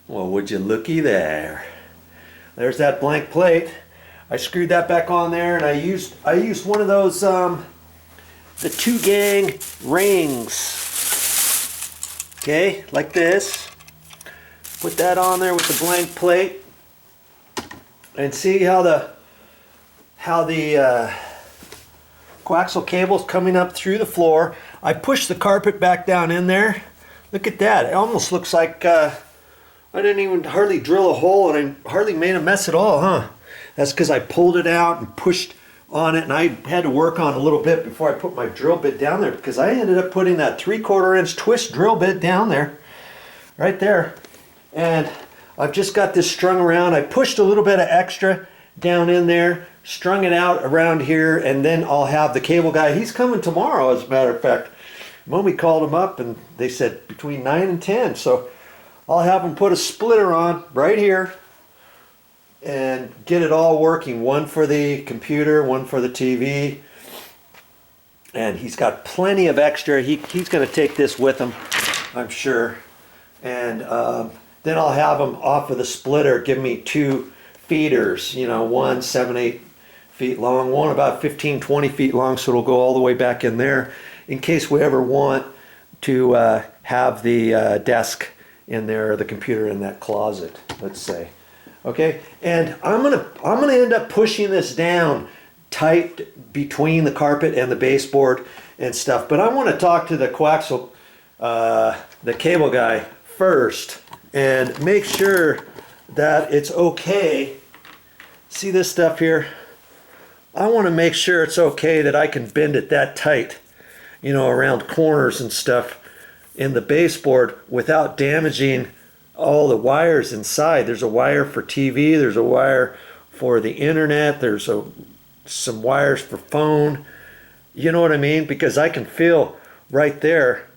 Well, would you looky there? There's that blank plate. I screwed that back on there, and I used one of those the 2-gang rings. Okay, like this. Put that on there with the blank plate, and see how the coaxial cable's coming up through the floor. I pushed the carpet back down in there. Look at that. It almost looks like I didn't even hardly drill a hole, and I hardly made a mess at all, huh? That's because I pulled it out and pushed on it, and I had to work on it a little bit before I put my drill bit down there, because I ended up putting that 3/4 inch twist drill bit down there, right there. And I've just got this strung around. I pushed a little bit of extra down in there, strung it out around here, and then I'll have the cable guy. He's coming tomorrow, as a matter of fact. Mommy called him up, and they said between 9 and 10. So I'll have him put a splitter on right here and get it all working. One for the computer, one for the TV. And he's got plenty of extra. He's going to take this with him, I'm sure. And then I'll have him off of the splitter give me 2 feeders, you know, one 7-8 feet long, one about 15-20 feet long, so it'll go all the way back in there in case we ever want to have the desk in there, or the computer in that closet, let's say. Okay, and I'm gonna end up pushing this down tight between the carpet and the baseboard and stuff, but I want to talk to the coaxial the cable guy first and make sure that it's okay. See this stuff here? I want to make sure it's okay that I can bend it that tight, you know, around corners and stuff in the baseboard without damaging all the wires inside. There's a wire for TV, there's a wire for the internet, there's some wires for phone. You know what I mean? Because I can feel right there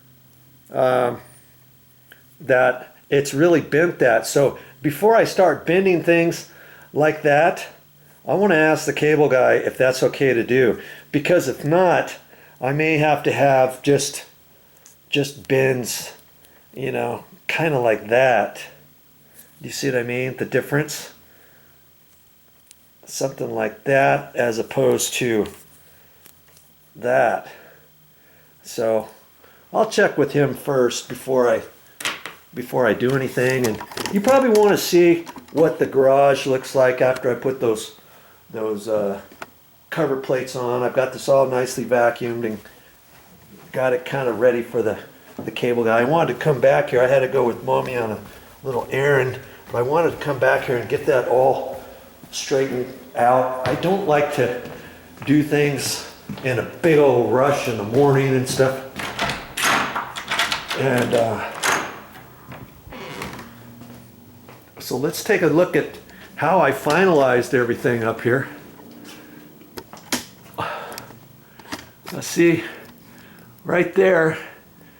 that it's really bent that. So before I start bending things like that, I want to ask the cable guy if that's okay to do, because if not, I may have to have just bends, you know, kind of like that. You see what I mean? The difference? Something like that as opposed to that. So I'll check with him first before I do anything. And you probably want to see what the garage looks like after I put those cover plates on. I've got this all nicely vacuumed and got it kind of ready for the cable guy. I wanted to come back here. I had to go with Mommy on a little errand, but I wanted to come back here and get that all straightened out. I don't like to do things in a big old rush in the morning and stuff. And so let's take a look at how I finalized everything up here. Let's see, right there.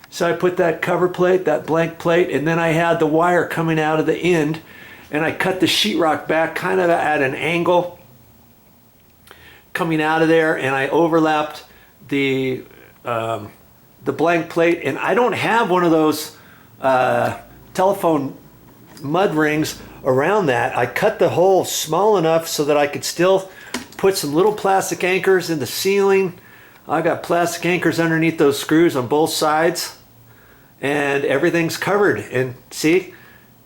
So I put that cover plate, that blank plate, and then I had the wire coming out of the end, and I cut the sheetrock back kind of at an angle coming out of there, and I overlapped the blank plate. And I don't have one of those telephone mud rings around that. I cut the hole small enough so that I could still put some little plastic anchors in the ceiling. I got plastic anchors underneath those screws on both sides, and everything's covered. And see,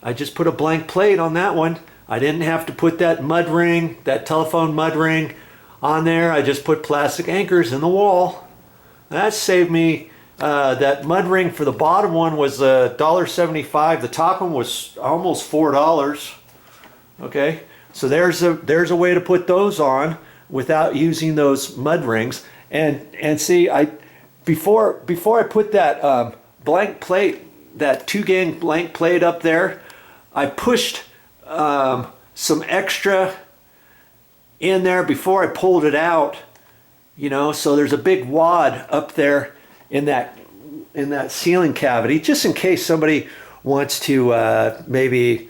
I just put a blank plate on that one. I didn't have to put that mud ring, that telephone mud ring on there. I just put plastic anchors in the wall. That saved me. That mud ring for the bottom one was $1.75. The top one was almost $4. Okay, so there's a way to put those on without using those mud rings. And see, before I put that blank plate, that 2-gang blank plate up there, I pushed some extra in there before I pulled it out. You know, so there's a big wad up there in that ceiling cavity, just in case somebody wants to maybe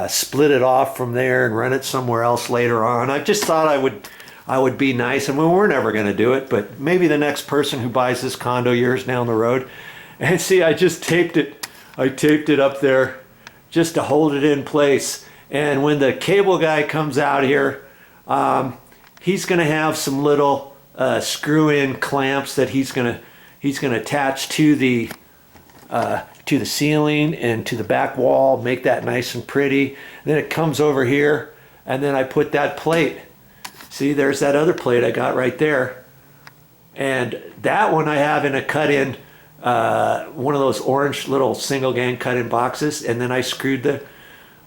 split it off from there and run it somewhere else later on. I just thought I would be nice. I mean, we're never going to do it, but maybe the next person who buys this condo years down the road. And see, I just taped it. I taped it up there just to hold it in place. And when the cable guy comes out here, he's going to have some little screw-in clamps that he's going to attach to the ceiling and to the back wall, make that nice and pretty. And then it comes over here, and then I put that plate. See, there's that other plate I got right there. And that one I have in a cut-in, one of those orange little single gang cut-in boxes, and then I screwed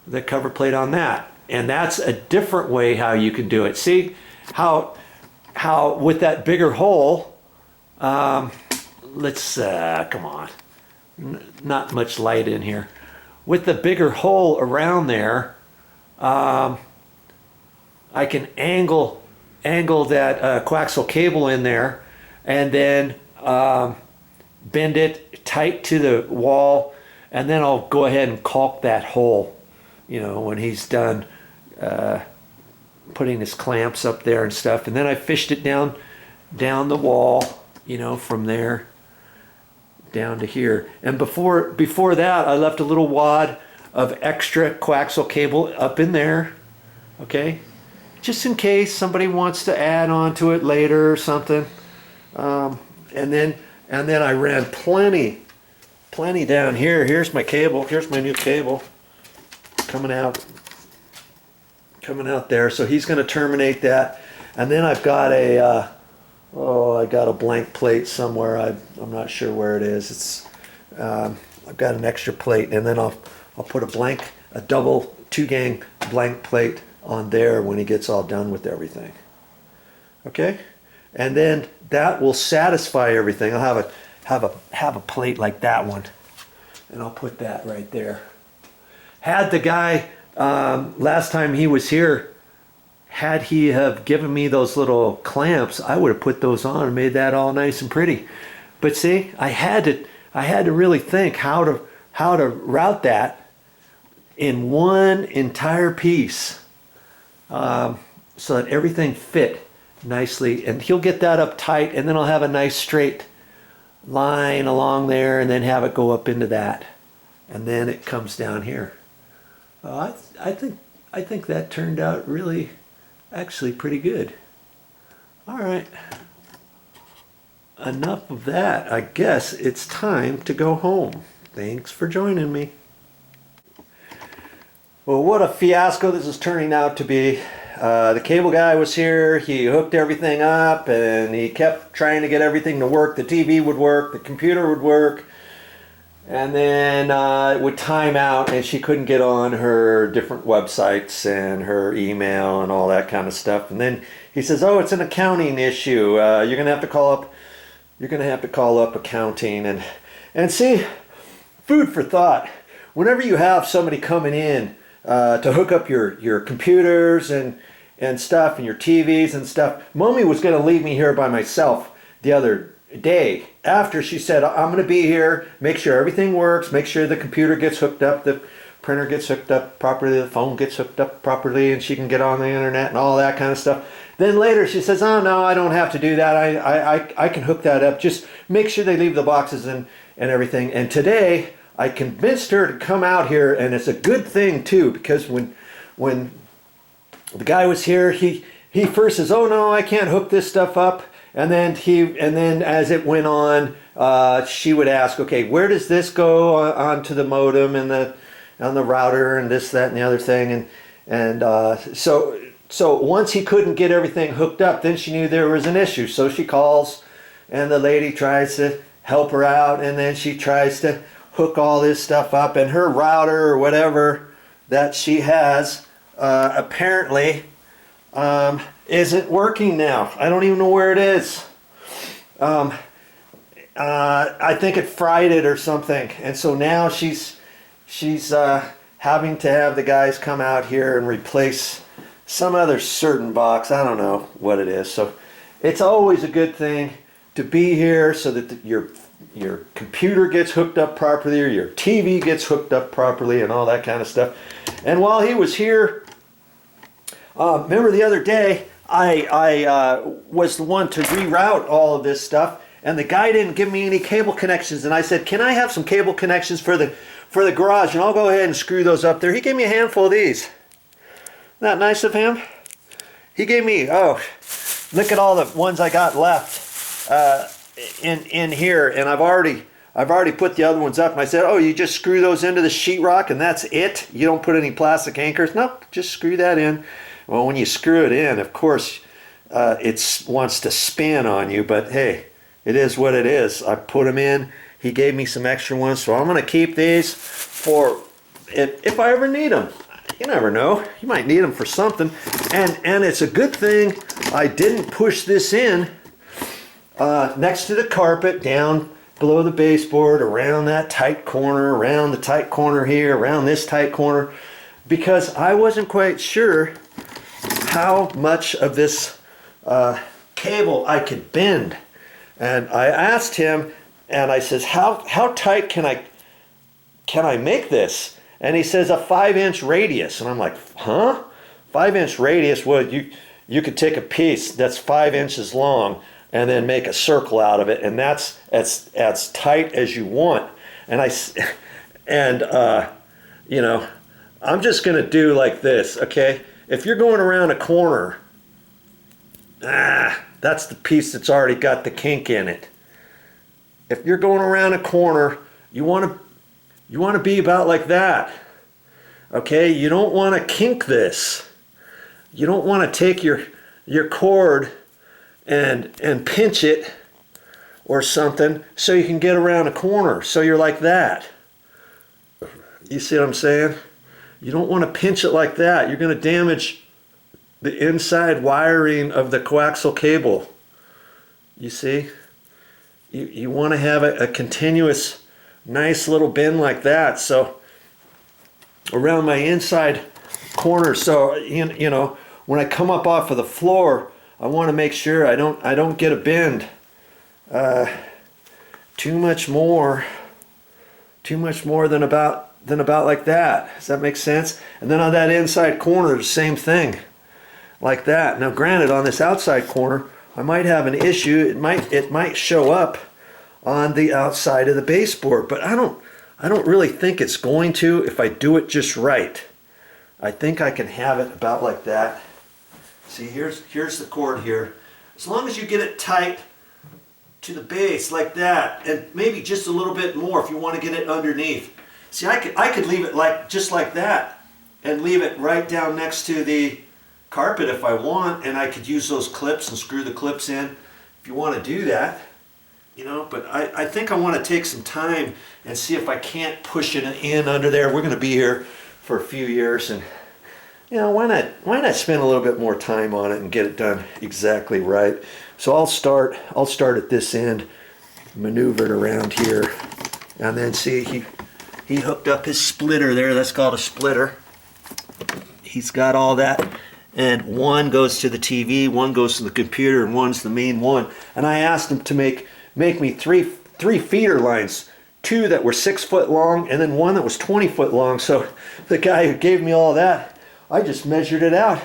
the cover plate on that. And that's a different way how you can do it. See how with that bigger hole, let's come on, not much light in here. With the bigger hole around there, I can angle that coaxial cable in there, and then bend it tight to the wall, and then I'll go ahead and caulk that hole, you know, when he's done putting his clamps up there and stuff. And then I fished it down the wall, you know, from there down to here. And before that, I left a little wad of extra coaxial cable up in there, okay, just in case somebody wants to add on to it later or something. And then I ran plenty down here. Here's my cable. Here's my new cable coming out there. So he's going to terminate that. And then I've got I got a blank plate somewhere. I'm not sure where it is. It's I've got an extra plate, and then I'll put a double 2-gang blank plate on there when he gets all done with everything. Okay, and then that will satisfy everything. I'll have a plate like that one, and I'll put that right there. Had the guy last time he was here, had he have given me those little clamps, I would have put those on and made that all nice and pretty. But see, I had to really think how to route that in one entire piece, so that everything fit nicely. And he'll get that up tight, and then I'll have a nice straight line along there, and then have it go up into that, and then it comes down here. I think that turned out really, actually pretty good. All right, enough of that. I guess it's time to go home. Thanks for joining me. Well, what a fiasco this is turning out to be. The cable guy was here, he hooked everything up, and he kept trying to get everything to work. The TV would work, the computer would work, and then it would time out, and she couldn't get on her different websites and her email and all that kind of stuff. And then he says, oh, it's an accounting issue. You're gonna have to call up accounting. And see, food for thought. Whenever you have somebody coming in to hook up your computers and stuff, and your TVs and stuff. Mommy was going to leave me here by myself the other day after she said, I'm going to be here, make sure everything works, make sure the computer gets hooked up, the printer gets hooked up properly, the phone gets hooked up properly, and she can get on the internet and all that kind of stuff. Then later she says, oh no, I don't have to do that. I can hook that up. Just make sure they leave the boxes and everything. And today I convinced her to come out here, and it's a good thing too, because when the guy was here, he first says, oh no, I can't hook this stuff up, and then as it went on, she would ask, okay, where does this go onto the modem and on the router and this, that, and the other thing, and so once he couldn't get everything hooked up, then she knew there was an issue. So she calls, and the lady tries to help her out, and then she tries to hook all this stuff up, and her router or whatever that she has apparently isn't working now. I don't even know where it is. I think it fried it or something, and so now she's having to have the guys come out here and replace some other certain box. I don't know what it is. So it's always a good thing to be here so that your computer gets hooked up properly, or your TV gets hooked up properly, and all that kind of stuff. And while he was here, remember the other day I was the one to reroute all of this stuff, and the guy didn't give me any cable connections. And I said, can I have some cable connections for the garage? And I'll go ahead and screw those up there. He gave me a handful of these. Isn't that nice of him? He gave me, oh, look at all the ones I got left in here, and I've already put the other ones up. And I said, oh, you just screw those into the sheetrock and that's it? You don't put any plastic anchors? Nope, just screw that in. Well, when you screw it in, of course, it wants to spin on you, but hey, it is what it is. I put them in. He gave me some extra ones, so I'm going to keep these for if I ever need them. You never know. You might need them for something. And it's a good thing I didn't push this in next to the carpet, down below the baseboard, around that tight corner, around the tight corner here, around this tight corner, because I wasn't quite sure how much of this cable I could bend. And I asked him, and I says, how tight can I make this? And he says a 5-inch radius. And I'm like, huh? 5-inch radius? Well, you could take a piece that's 5 inches long and then make a circle out of it, and that's as tight as you want. And you know, I'm just gonna do like this, okay? If you're going around a corner, that's the piece that's already got the kink in it. If you're going around a corner, you want to be about like that. Okay, you don't want to kink this. You don't want to take your cord and pinch it or something so you can get around a corner. So you're like that. You see what I'm saying? You don't want to pinch it like that. You're going to damage the inside wiring of the coaxial cable. You see? You want to have a continuous, nice little bend like that. So around my inside corner, so you know, when I come up off of the floor, I want to make sure I don't get a bend too much more than about like that. Does that make sense? And then on that inside corner, the same thing, like that. Now, granted, on this outside corner, I might have an issue. It might show up on the outside of the baseboard, but I don't really think it's going to if I do it just right. I think I can have it about like that. See, here's the cord here. As long as you get it tight to the base like that, and maybe just a little bit more if you want to get it underneath. See, I could leave it just like that and leave it right down next to the carpet if I want, and I could use those clips and screw the clips in if you want to do that. You know, but I think I want to take some time and see if I can't push it in under there. We're going to be here for a few years, and you know, why not spend a little bit more time on it and get it done exactly right. So I'll start at this end, maneuver it around here, and then see he hooked up his splitter there. That's called a splitter. He's got all that, and one goes to the TV, one goes to the computer, and one's the main one. And I asked him to make me three feeder lines, 2 that were 6 foot long and then 1 that was 20 foot long. So the guy who gave me all that, I just measured it out,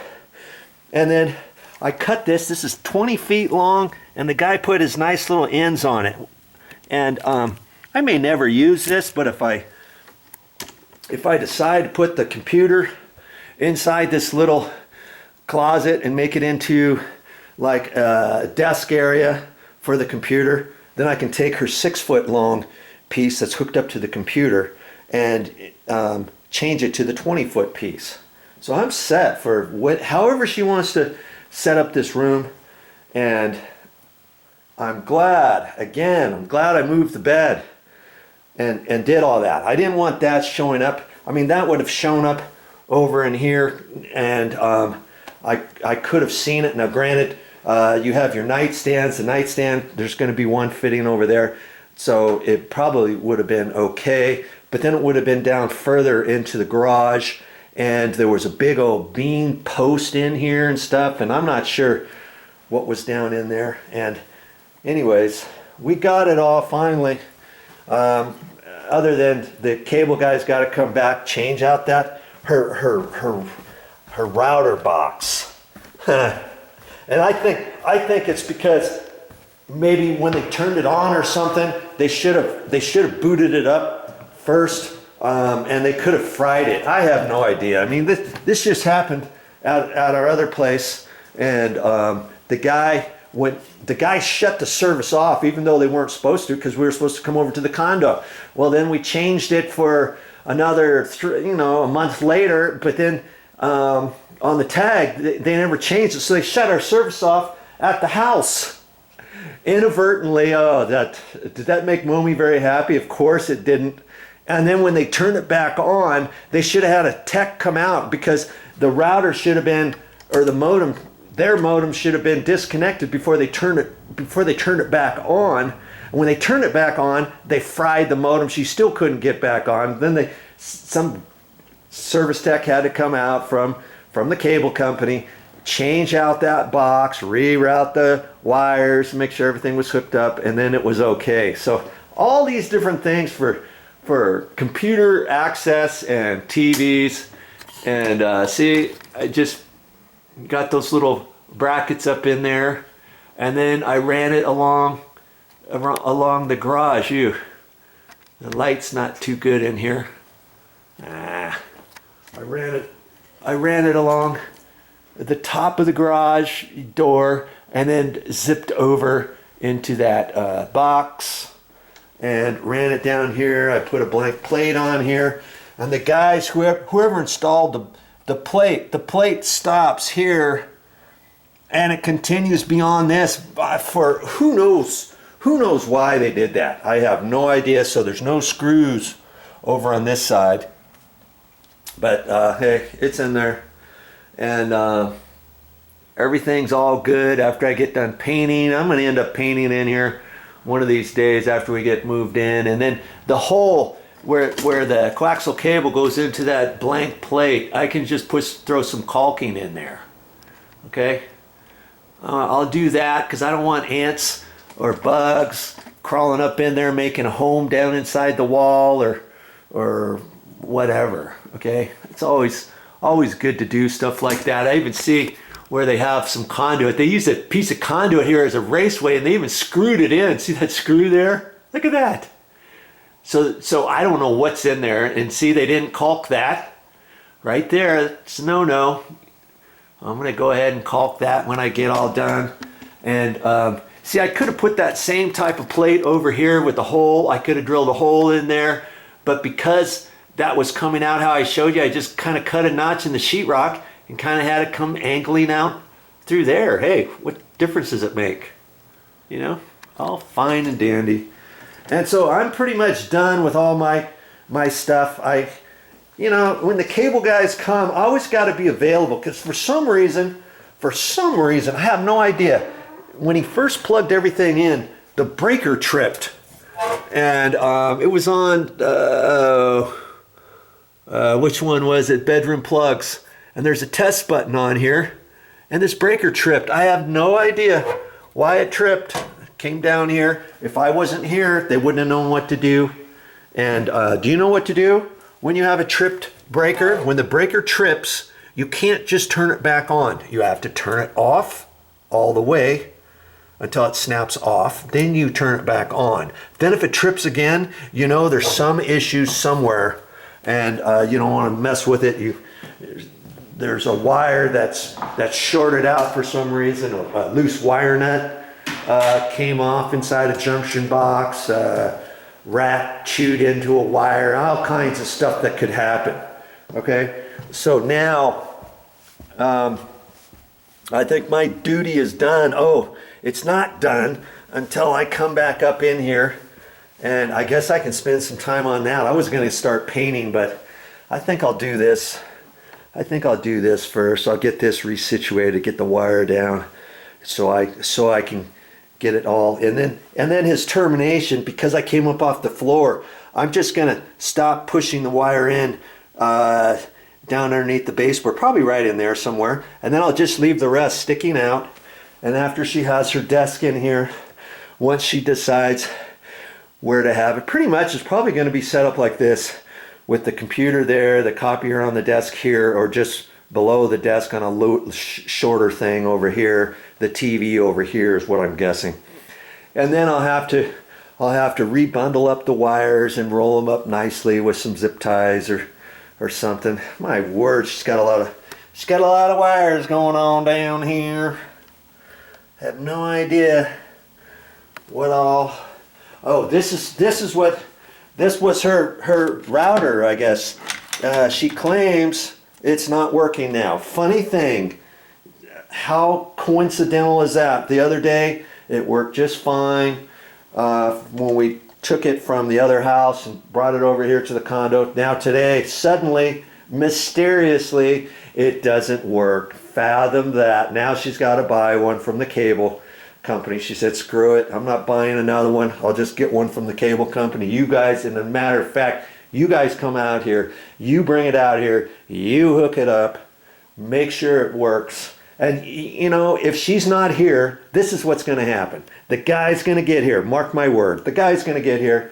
and then I cut this. This is 20 feet long, and the guy put his nice little ends on it. And I may never use this, but if I decide to put the computer inside this little closet and make it into like a desk area for the computer, then I can take her 6 foot long piece that's hooked up to the computer and change it to the 20 foot piece. So I'm set for however she wants to set up this room. And I'm glad I moved the bed and did all that. I didn't want that showing up. I mean, that would have shown up over in here, and I could have seen it. Now, granted, you have your nightstands. The nightstand, there's going to be one fitting over there, so it probably would have been okay. But then it would have been down further into the garage, and there was a big old beam post in here and stuff, and I'm not sure what was down in there. And anyways, we got it all finally. Other than the cable guy's got to come back, change out that her router box. And I think it's because maybe when they turned it on or something, they should have booted it up first, and they could have fried it. I have no idea. I mean, this just happened at our other place, and the guy shut the service off even though they weren't supposed to, because we were supposed to come over to the condo. Well, then we changed it for another a month later, but then on the tag they never changed it, so they shut our service off at the house inadvertently. Oh, did that make Mommy very happy? Of course it didn't. And then when they turned it back on, they should have had a tech come out, because the router should have been, or the modem, their modem should have been disconnected before they turned it back on. And when they turned it back on, they fried the modem. She still couldn't get back on. Then some service tech had to come out from the cable company, change out that box, reroute the wires, make sure everything was hooked up, and then it was okay. So all these different things for computer access and TVs. And see, I just got those little brackets up in there, and then I ran it along the garage. The light's not too good in here. I ran it along the top of the garage door, and then zipped over into that box and ran it down here. I put a blank plate on here, and the guys, whoever installed the plate stops here, and it continues beyond this for who knows why they did that. I have no idea. So there's no screws over on this side, but hey, it's in there. And everything's all good. After I get done painting, I'm going to end up painting in here one of these days after we get moved in. And then the hole where the coaxial cable goes into that blank plate, I can just throw some caulking in there. Okay, I'll do that because I don't want ants or bugs crawling up in there making a home down inside the wall or whatever. Okay, it's always good to do stuff like that. I even see where they have some conduit. They use a piece of conduit here as a raceway, and they even screwed it in. See that screw there? Look at that. So I don't know what's in there. And see, they didn't caulk that. Right there, it's no. I'm going to go ahead and caulk that when I get all done. And see, I could have put that same type of plate over here with the hole. I could have drilled a hole in there. But because that was coming out how I showed you, I just kind of cut a notch in the sheetrock and kind of had it come angling out through there. Hey, what difference does it make? You know, all fine and dandy. And so I'm pretty much done with all my stuff. When the cable guys come, I always got to be available, because for some reason, I have no idea, when he first plugged everything in, the breaker tripped. And it was on, which one was it? Bedroom plugs. And there's a test button on here, and this breaker tripped. I have no idea why it tripped. Came down here. If I wasn't here, they wouldn't have known what to do. And do you know what to do when you have a tripped breaker? When the breaker trips, you can't just turn it back on. You have to turn it off all the way until it snaps off. Then you turn it back on. Then if it trips again, you know there's some issue somewhere, and you don't want to mess with it. There's a wire that's shorted out for some reason. A loose wire nut came off inside a junction box. Rat chewed into a wire. All kinds of stuff that could happen. Okay, so now I think my duty is done. Oh, it's not done until I come back up in here, and I guess I can spend some time on that. I was going to start painting, but I think I'll do this. I think I'll do this first. I'll get this resituated, get the wire down, so I can get it all. And then his termination, because I came up off the floor, I'm just gonna stop pushing the wire in down underneath the baseboard, probably right in there somewhere, and then I'll just leave the rest sticking out. And after she has her desk in here, once she decides where to have it, pretty much it's probably going to be set up like this, with the computer there, the copier on the desk here, or just below the desk on a shorter thing over here. The TV over here is what I'm guessing. And then I'll have to rebundle up the wires and roll them up nicely with some zip ties or something. My word, she's got a lot of wires going on down here. I have no idea what all. Oh, this was her router, I guess. She claims it's not working now. Funny thing, how coincidental is that? The other day it worked just fine when we took it from the other house and brought it over here to the condo. Now today, suddenly, mysteriously, it doesn't work. Fathom that. Now she's got to buy one from the cable company. She said, screw it, I'm not buying another one. I'll just get one from the cable company. You guys, and as a matter of fact, you guys come out here, you bring it out here, you hook it up, make sure it works. And you know, if she's not here, this is what's going to happen. The guy's going to get here, mark my word. The guy's going to get here,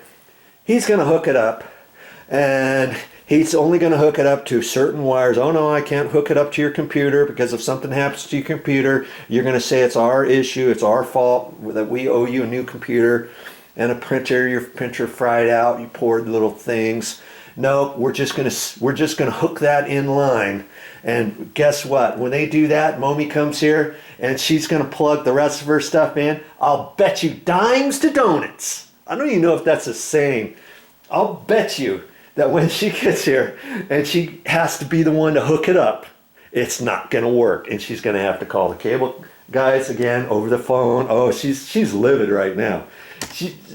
he's going to hook it up, and he's only going to hook it up to certain wires. Oh no, I can't hook it up to your computer because if something happens to your computer, you're going to say it's our issue, it's our fault, that we owe you a new computer and a printer. Your printer fried out, you poured little things. No, we're just going to hook that in line. And guess what? When they do that, Momi comes here and she's going to plug the rest of her stuff in. I'll bet you dimes to donuts. I don't even know if that's a saying. I'll bet you that when she gets here and she has to be the one to hook it up, it's not going to work. And she's going to have to call the cable guys again over the phone. Oh, she's livid right now.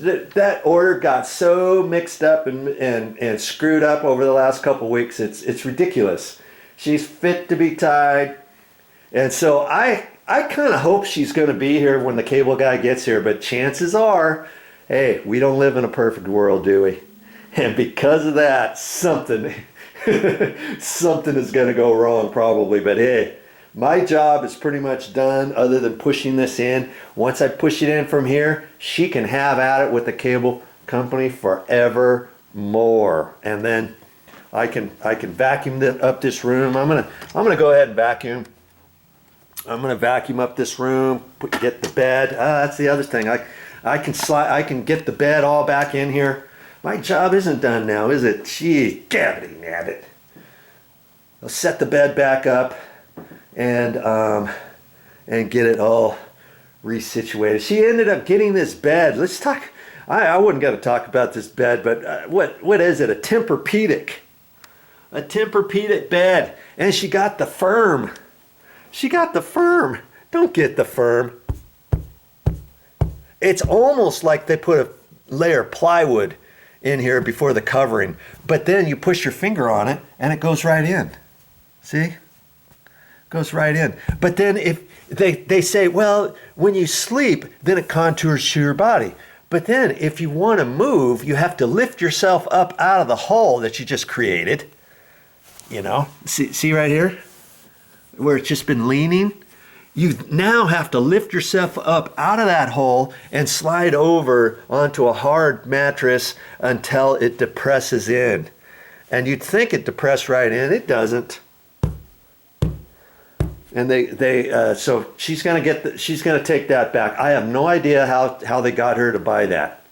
That order got so mixed up and screwed up over the last couple weeks. It's ridiculous. She's fit to be tied. And so I kind of hope she's going to be here when the cable guy gets here. But chances are, hey, we don't live in a perfect world, do we? And because of that, something is going to go wrong probably. But hey, my job is pretty much done other than pushing this in. Once I push it in from here, she can have at it with the cable company forever more. And then I can vacuum up this room. I'm gonna go ahead and vacuum. I'm gonna vacuum up this room. Get the bed. That's the other thing. I can get the bed all back in here. My job isn't done now, is it? Gee, gabbity nabbit. I'll set the bed back up and get it all resituated. She ended up getting this bed. Let's talk. I wouldn't got to talk about this bed, but what is it? A Tempur-Pedic. A Tempur-Pedic bed, and she got the firm. She got the firm. Don't get the firm. It's almost like they put a layer of plywood in here before the covering, but then you push your finger on it and it goes right in. See? Goes right in. But then if they say, well, when you sleep, then it contours to your body. But then if you want to move, you have to lift yourself up out of the hole that you just created. You know, see right here where it's just been leaning? You now have to lift yourself up out of that hole and slide over onto a hard mattress until it depresses in. And you'd think it depressed right in. It doesn't. And so she's gonna take that back. I have no idea how they got her to buy that.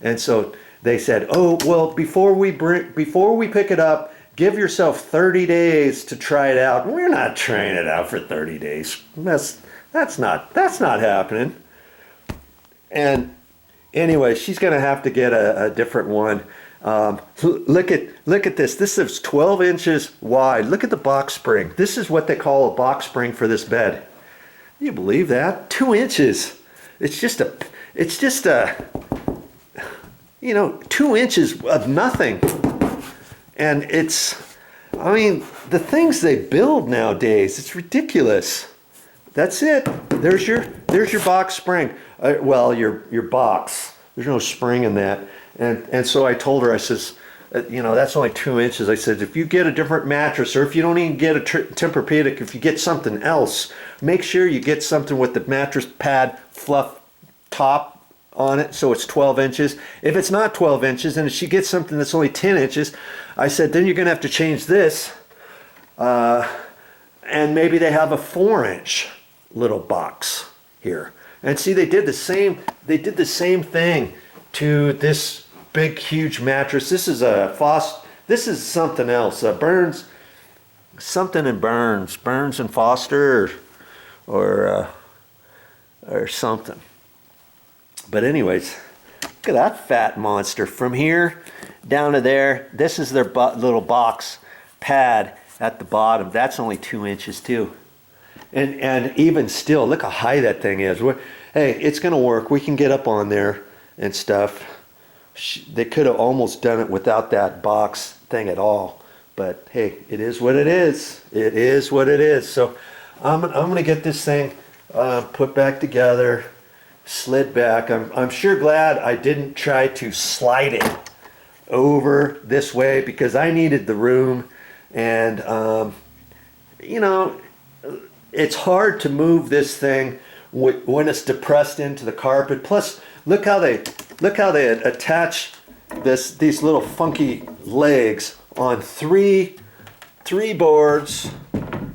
And so they said, oh well, before we pick it up, give yourself 30 days to try it out. We're not trying it out for 30 days. That's not happening. And anyway, she's gonna have to get a different one. Look at this. This is 12 inches wide. Look at the box spring. This is what they call a box spring for this bed. Can you believe that? 2 inches. It's just a 2 inches of nothing. And I mean, the things they build nowadays, it's ridiculous. That's it. There's your box spring. Well, your box. There's no spring in that. And so I told her, I says, that's only 2 inches. I said, if you get a different mattress, or if you don't even get a Tempur-Pedic, if you get something else, make sure you get something with the mattress pad fluff top on it, so it's 12 inches. If it's not 12 inches, and if she gets something that's only 10 inches, I said, then you're going to have to change this. And maybe they have a 4-inch little box here. And see, they did the same thing to this big, huge mattress. This is a this is something else. Burns, something in Burns and Foster, or something. But anyways, look at that fat monster. From here down to there, this is their little box pad at the bottom. That's only 2 inches too. And even still, look how high that thing is. Hey, it's gonna work. We can get up on there and stuff. They could have almost done it without that box thing at all. But hey, it is what it is. It is what it is. So I'm gonna get this thing put back together, slid back. I'm sure glad I didn't try to slide it over this way, because I needed the room. And you know, it's hard to move this thing when it's depressed into the carpet. Plus, look how they attach these little funky legs on three boards.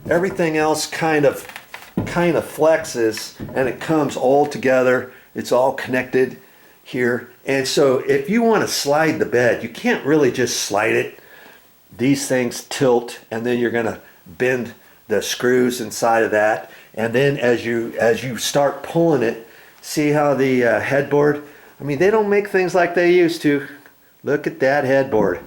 Everything else kind of flexes, and it comes all together. It's all connected here. And so if you want to slide the bed, you can't really just slide it. These things tilt, and then you're gonna bend the screws inside of that. And then as you start pulling it, see how the headboard, I mean, they don't make things like they used to. Look at that headboard.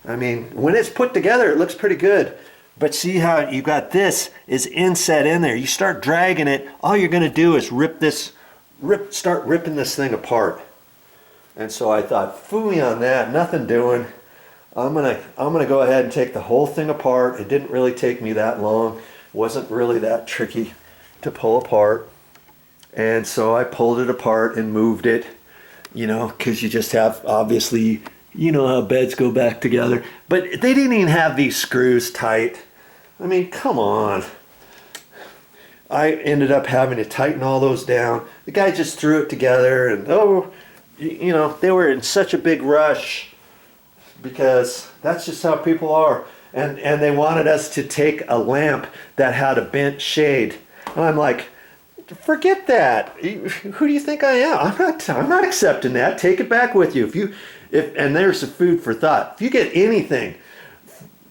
I mean, when it's put together, it looks pretty good. But see how you got this is inset in there. You start dragging it, all you're gonna do is start ripping this thing apart. And so I thought, phooey on that, nothing doing. I'm gonna go ahead and take the whole thing apart. It didn't really take me that long. It wasn't really that tricky to pull apart. And so I pulled it apart and moved it, you know, because you just have, obviously, you know how beds go back together. But they didn't even have these screws tight. I mean, come on. I ended up having to tighten all those down. The guy just threw it together, and oh, you know, they were in such a big rush, because that's just how people are. And they wanted us to take a lamp that had a bent shade. And I'm like, forget that. Who do you think I am? I'm not accepting that. Take it back with you. And there's the food for thought. If you get anything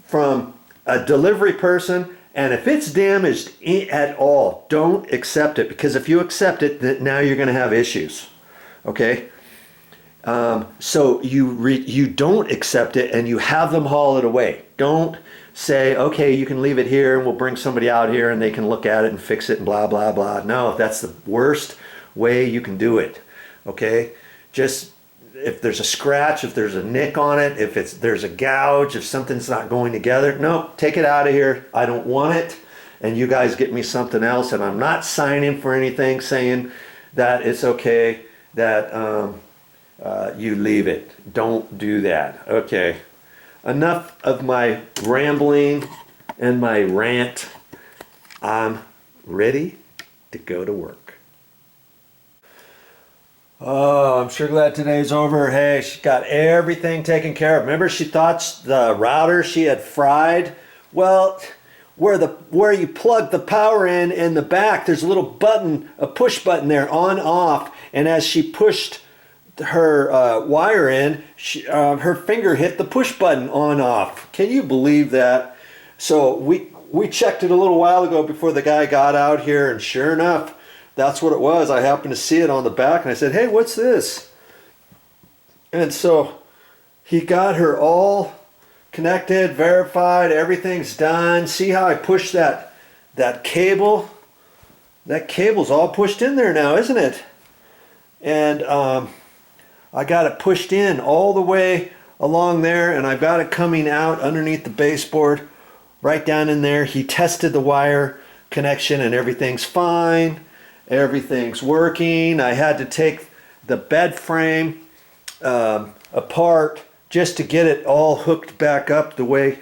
from a delivery person, and if it's damaged at all, don't accept it, because if you accept it, then now you're going to have issues. Okay? So you don't accept it, and you have them haul it away. Don't say, okay, you can leave it here and we'll bring somebody out here and they can look at it and fix it and blah, blah, blah. No, that's the worst way you can do it. Okay? Just, if there's a scratch, if there's a nick on it, if there's a gouge, if something's not going together, no, take it out of here. I don't want it. And you guys get me something else, and I'm not signing for anything saying that it's okay that you leave it. Don't do that. Okay. Enough of my rambling and my rant. I'm ready to go to work. Oh, I'm sure glad today's over. Hey, she got everything taken care of. Remember, she thought the router she had fried? Well, where you plug the power in the back, there's a little button, a push button there, on, off. And as she pushed her wire in, her finger hit the push button on, off. Can you believe that? So we checked it a little while ago before the guy got out here, and sure enough, that's what it was. I happened to see it on the back, and I said, hey, what's this? And so he got her all connected, verified, everything's done. See how I pushed that cable? That cable's all pushed in there now, isn't it? And I got it pushed in all the way along there, and I've got it coming out underneath the baseboard right down in there. He tested the wire connection, and everything's fine. Everything's working. I had to take the bed frame apart just to get it all hooked back up the way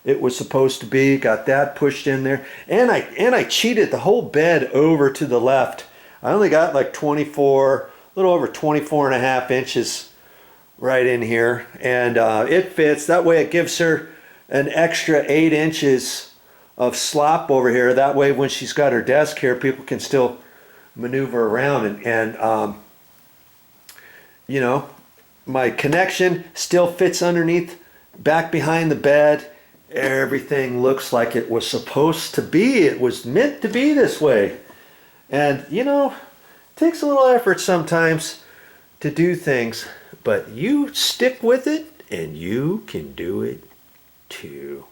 it was supposed to be. Got that pushed in there, and I cheated the whole bed over to the left. I only got like 24, a little over 24 and a half inches right in here, and it fits. That way it gives her an extra 8 inches of slop over here. That way when she's got her desk here, people can still maneuver around, and you know, my connection still fits underneath, back behind the bed. Everything looks like it was supposed to be. It was meant to be this way. And you know, it takes a little effort sometimes to do things, but you stick with it and you can do it too.